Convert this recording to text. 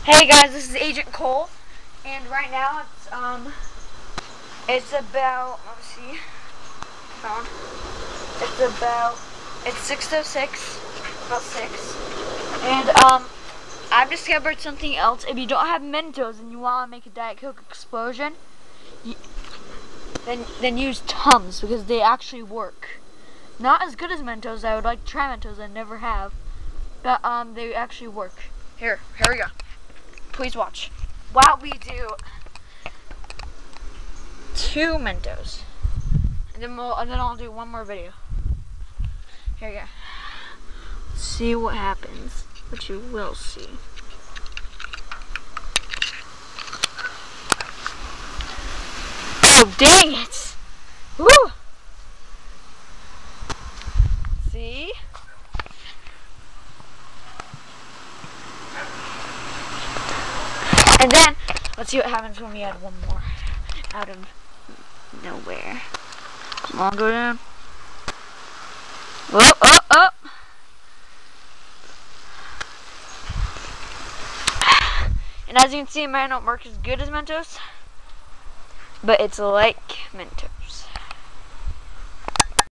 Hey guys, this is Agent Cole, and right now it's about, let me see, it's 6:06, about 6, and I've discovered something else. If you don't have Mentos and you want to make a Diet Coke explosion, then use Tums, because they actually work. Not as good as Mentos. I would like to try Mentos, I never have, but they actually work. Here we go. Please watch. While we do 2 Mentos, and then I'll do one more video. Here we go. See what happens, which you will see. Oh dang it! Woo! See? And then, let's see what happens when we add one more out of nowhere. Come on, go down. Whoa, oh, oh! And as you can see, it might not work as good as Mentos, but it's like Mentos.